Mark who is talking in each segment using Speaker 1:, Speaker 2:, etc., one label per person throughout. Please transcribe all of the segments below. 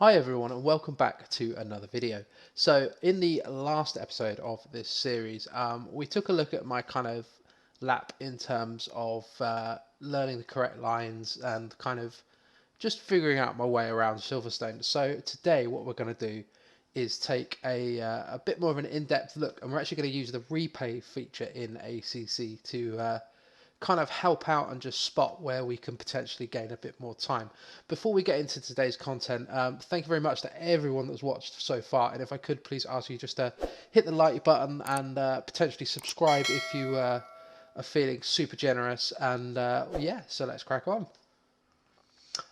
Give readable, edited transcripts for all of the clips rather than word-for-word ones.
Speaker 1: Hi everyone and welcome back to another video. So in the last episode of this series, we took a look at my kind of lap in terms of learning the correct lines and kind of just figuring out my way around Silverstone. So today what we're going to do is take a bit more of an in-depth look, and we're actually going to use the replay feature in ACC to kind of help out and just spot where we can potentially gain a bit more time. Before we get into today's content, thank you very much to everyone that's watched so far, and if I could please ask you just to hit the like button and potentially subscribe if you are feeling super generous, and yeah, so let's crack on.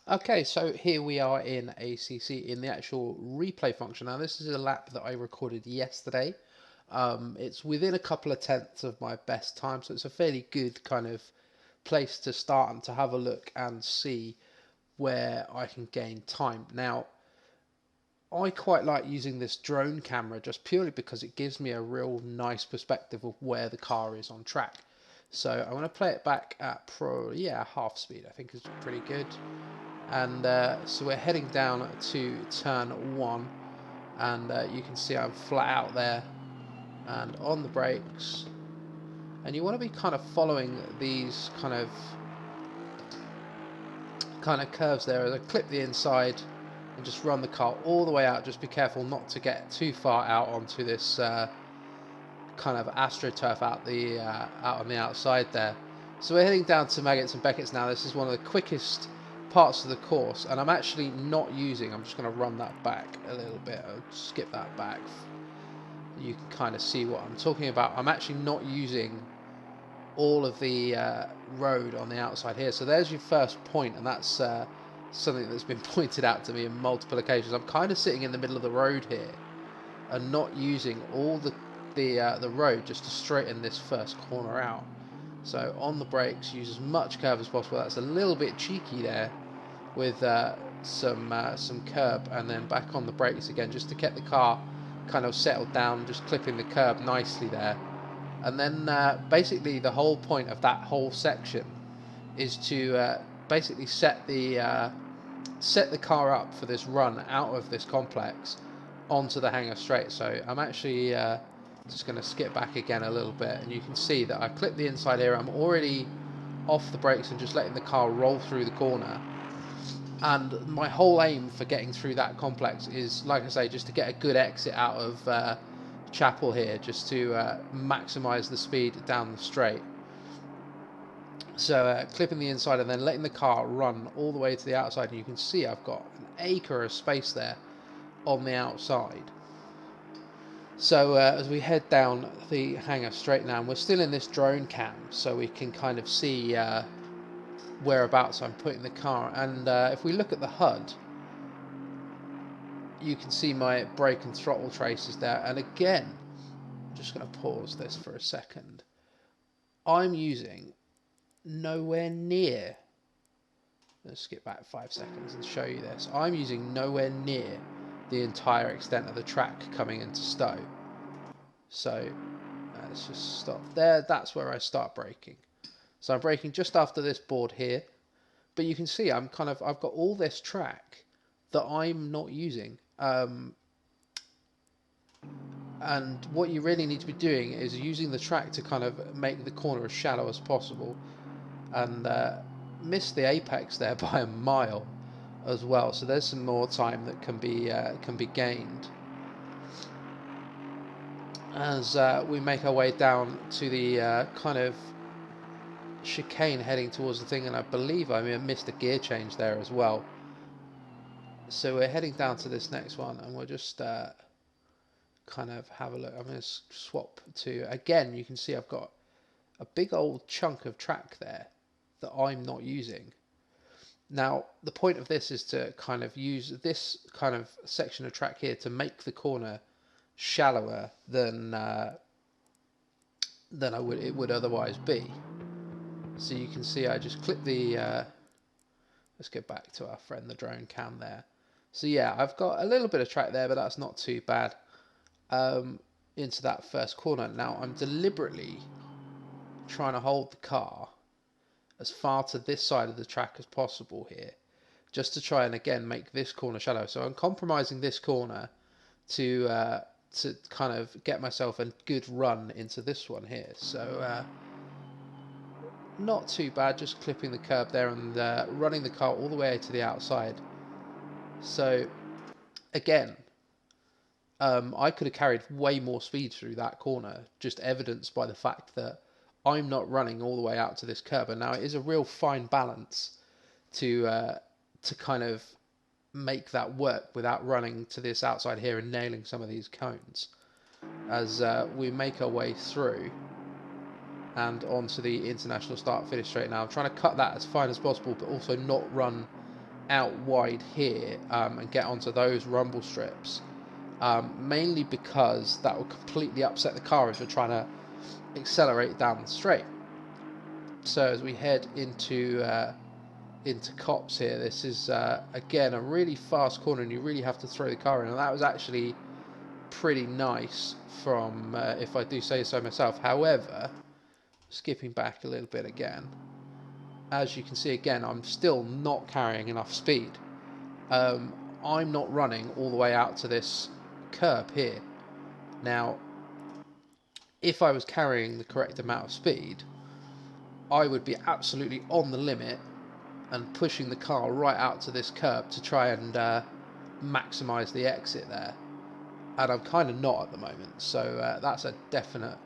Speaker 1: Okay, so here we are in ACC in the actual replay function. Now this is a lap that I recorded yesterday. It's within a couple of tenths of my best time, so it's a fairly good kind of place to start and to have a look and see where I can gain time. Now, I quite like using this drone camera just purely because it gives me a real nice perspective of where the car is on track. So I'm going to play it back at half speed. I think is pretty good. And so we're heading down to turn 1, and you can see I'm flat out there and on the brakes, and you want to be kind of following these kind of curves there as I clip the inside and just run the car all the way out. Just be careful not to get too far out onto this kind of astroturf out on the outside there. So we're heading down to Maggots and Beckett's now. This is one of the quickest parts of the course, and I'm actually not using, I'm just going to run that back a little bit. I'll skip that back. You can kind of see what I'm talking about. I'm actually not using all of the road on the outside here. So there's your first point, and that's something that's been pointed out to me on multiple occasions. I'm kind of sitting in the middle of the road here and not using all the road just to straighten this first corner out. So on the brakes, use as much curve as possible. That's a little bit cheeky there with some curb, and then back on the brakes again just to get the car kind of settled down, just clipping the curb nicely there. And then basically the whole point of that whole section is to basically set the car up for this run out of this complex onto the hangar straight. So I'm actually just going to skip back again a little bit, and you can see that I clipped the inside here. I'm already off the brakes and just letting the car roll through the corner. And my whole aim for getting through that complex is, like I say, just to get a good exit out of Chapel here, just to maximise the speed down the straight. So clipping the inside and then letting the car run all the way to the outside, and you can see I've got an acre of space there on the outside. So as we head down the hangar straight now, and we're still in this drone cam, so we can kind of see whereabouts I'm putting the car. And if we look at the HUD, you can see my brake and throttle traces there. And again, I'm just going to pause this for a second. I'm using nowhere near, let's skip back 5 seconds and show you this. I'm using nowhere near the entire extent of the track coming into Stowe. So let's just stop there. That's where I start braking. So I'm braking just after this board here, but you can see I've got all this track that I'm not using. And what you really need to be doing is using the track to kind of make the corner as shallow as possible, and miss the apex there by a mile as well. So there's some more time that can be gained as we make our way down to the kind of chicane heading towards the thing. And I believe I missed a gear change there as well. So we're heading down to this next one, and we'll just kind of have a look. I'm going to swap to, again, you can see I've got a big old chunk of track there that I'm not using. Now the point of this is to kind of use this kind of section of track here to make the corner shallower than it would otherwise be. So you can see I just clip the let's get back to our friend the drone cam there. So yeah, I've got a little bit of track there, but that's not too bad into that first corner. Now I'm deliberately trying to hold the car as far to this side of the track as possible here, just to try and again make this corner shallow. So I'm compromising this corner to kind of get myself a good run into this one here. So not too bad, just clipping the curb there and running the car all the way to the outside. So again, I could have carried way more speed through that corner, just evidenced by the fact that I'm not running all the way out to this curb. And now it is a real fine balance to kind of make that work without running to this outside here and nailing some of these cones. As we make our way through and onto the international start-finish straight now, I'm trying to cut that as fine as possible, but also not run out wide here and get onto those rumble strips. Mainly because that will completely upset the car as we're trying to accelerate down the straight. So as we head into Cops here, this is again a really fast corner, and you really have to throw the car in. And that was actually pretty nice from, if I do say so myself. However, skipping back a little bit again, as you can see again, I'm still not carrying enough speed. I'm not running all the way out to this curb here. Now, if I was carrying the correct amount of speed, I would be absolutely on the limit and pushing the car right out to this curb to try and maximise the exit there. And I'm kind of not at the moment, so that's a definite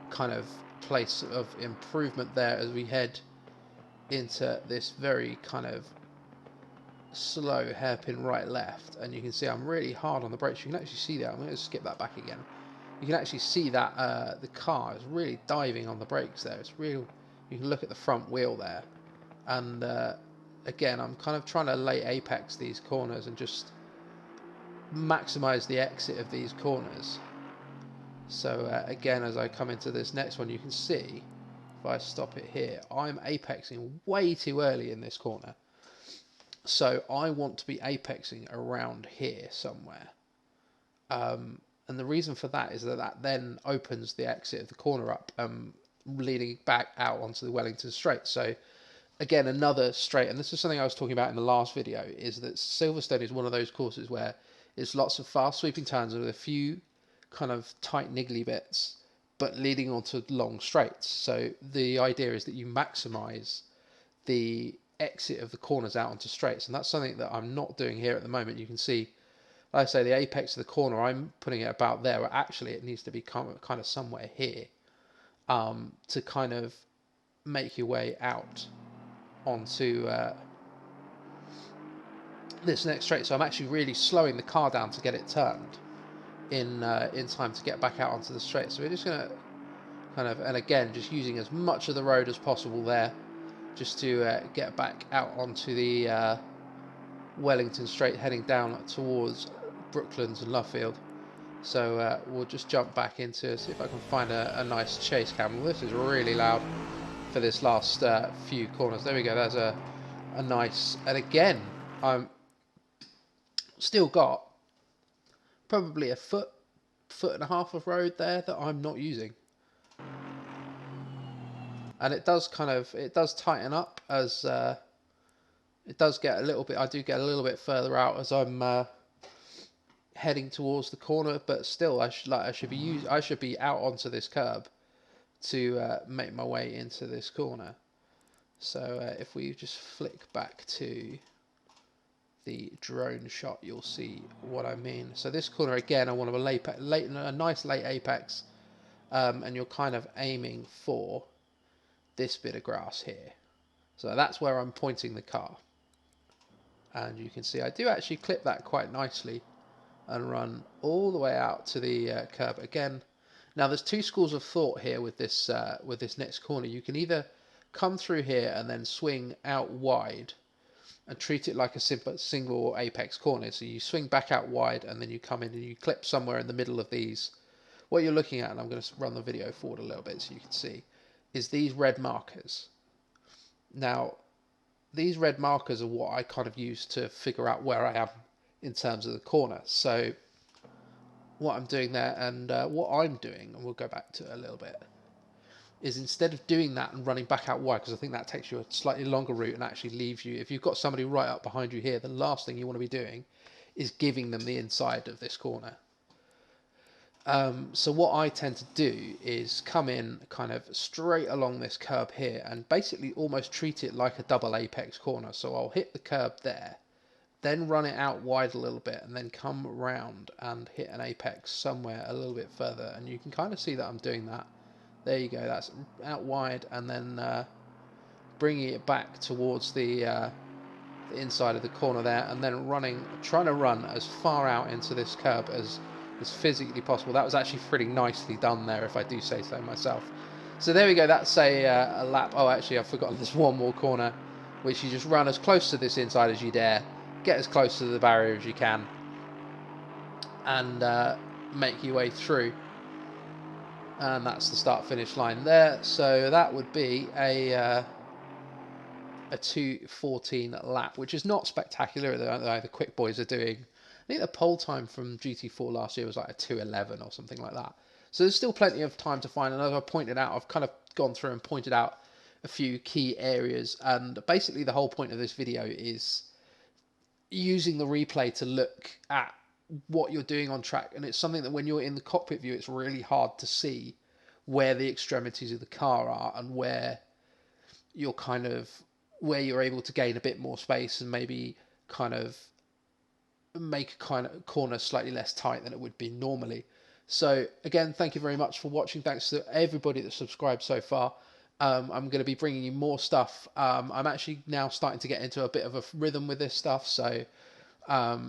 Speaker 1: kind of place of improvement there as we head into this very kind of slow hairpin right left. And you can see I'm really hard on the brakes. You can actually see that. I'm going to skip that back again. You can actually see that the car is really diving on the brakes there. It's real. You can look at the front wheel there, and again, I'm kind of trying to late apex these corners and just maximize the exit of these corners. So again, as I come into this next one, you can see if I stop it here, I'm apexing way too early in this corner. So I want to be apexing around here somewhere. And the reason for that is that that then opens the exit of the corner up, leading back out onto the Wellington Straight. So again, another straight, and this is something I was talking about in the last video, is that Silverstone is one of those courses where it's lots of fast sweeping turns with a few kind of tight niggly bits, but leading onto long straights. So the idea is that you maximize the exit of the corners out onto straights, and that's something that I'm not doing here at the moment. You can see, like I say, the apex of the corner, I'm putting it about there, where actually it needs to be kind of somewhere here, to kind of make your way out onto this next straight. So I'm actually really slowing the car down to get it turned in time to get back out onto the straight. So we're just going to kind of, and again, just using as much of the road as possible there, just to get back out onto the Wellington Straight, heading down towards Brooklands and Luffield. So we'll just jump back into, see if I can find a nice chase cam. Well, this is really loud for this last few corners. There we go, there's a nice, and again, I'm still got probably a foot and a half of road there that I'm not using. And it does tighten up as it does get a little bit, I do get a little bit further out as I'm heading towards the corner, but still I should be out onto this curb to make my way into this corner. So if we just flick back to the drone shot, you'll see what I mean. So this corner again, I want a nice late apex, and you're kind of aiming for this bit of grass here. So that's where I'm pointing the car, and you can see I do actually clip that quite nicely and run all the way out to the curb again. Now there's two schools of thought here with this next corner. You can either come through here and then swing out wide and treat it like a single apex corner. So you swing back out wide and then you come in and you clip somewhere in the middle of these. What you're looking at, and I'm going to run the video forward a little bit so you can see, is these red markers. Now these red markers are what I kind of use to figure out where I am in terms of the corner. So what I'm doing there, and what I'm doing, and we'll go back to it a little bit, is instead of doing that and running back out wide, because I think that takes you a slightly longer route and actually leaves you, if you've got somebody right up behind you here, the last thing you want to be doing is giving them the inside of this corner. So what I tend to do is come in kind of straight along this curb here and basically almost treat it like a double apex corner. So I'll hit the curb there, then run it out wide a little bit, and then come round and hit an apex somewhere a little bit further. And you can kind of see that I'm doing that. There you go, that's out wide, and then bringing it back towards the inside of the corner there, and then trying to run as far out into this curb as physically possible. That was actually pretty nicely done there, if I do say so myself. So there we go, that's a lap. Oh, actually, I've forgotten there's one more corner, which you just run as close to this inside as you dare, get as close to the barrier as you can, and make your way through. And that's the start-finish line there. So that would be a 2:14 lap, which is not spectacular. The quick boys are doing, I think the pole time from GT4 last year was like a 2:11 or something like that. So there's still plenty of time to find. And as I pointed out, I've kind of gone through and pointed out a few key areas. And basically the whole point of this video is using the replay to look at what you're doing on track. And it's something that when you're in the cockpit view, it's really hard to see where the extremities of the car are and where you're able to gain a bit more space and maybe kind of make a kind of corner slightly less tight than it would be normally. So again, thank you very much for watching. Thanks to everybody that subscribed so far. I'm going to be bringing you more stuff. I'm actually now starting to get into a bit of a rhythm with this stuff. So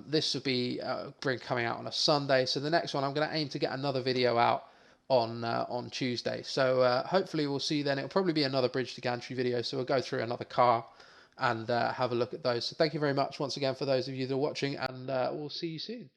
Speaker 1: this will be coming out on a Sunday. So the next one, I'm going to aim to get another video out on Tuesday. So hopefully we'll see you then. It'll probably be another bridge to gantry video. So we'll go through another car and have a look at those. So thank you very much once again for those of you that are watching, and we'll see you soon.